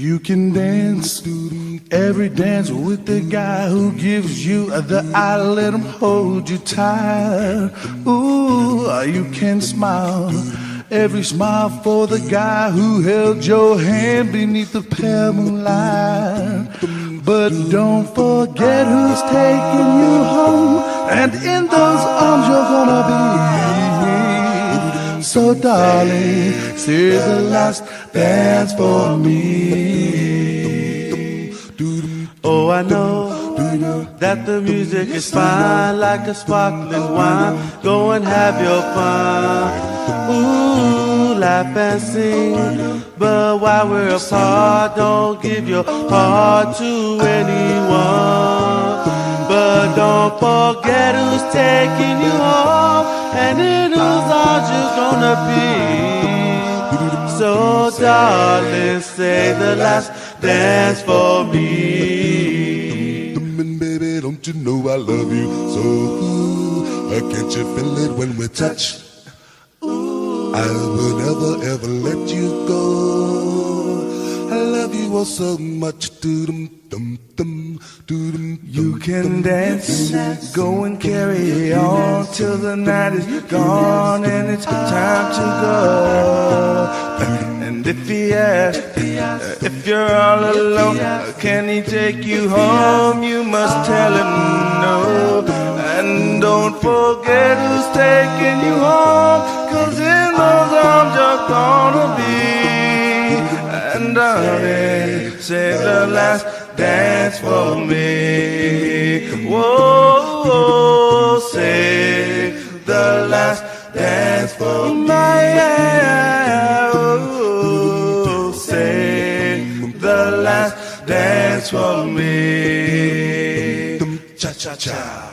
You can dance every dance with the guy who gives you the eye, let him hold you tight. Ooh, you can smile every smile for the guy who held your hand beneath the pale moonlight. But don't forget who's taking you home, and in those arms you're gonna be. So darling, say the last dance for me. Oh, I know that the music is fine, like a sparkling wine. Go and have your fun. Ooh, laugh and sing. But while we're apart, don't give your heart to anyone. But don't forget who's taking you home, and in whose arms you're gonna be. So darling, say the last dance for me. Baby, don't you know I love you so? Can't you feel it when we touch? I will never ever let you go. I love you all so much. You can dance, go and carry on till the night is gone and it's time to go. And if he asks, if you're all alone, can he take you home? You must tell him no. And don't forget who's taking you home, 'cause in those arms you're gonna be. And darling, say the last dance for me. Whoa, say the last dance for me. Oh, say the last dance for me. Cha cha cha.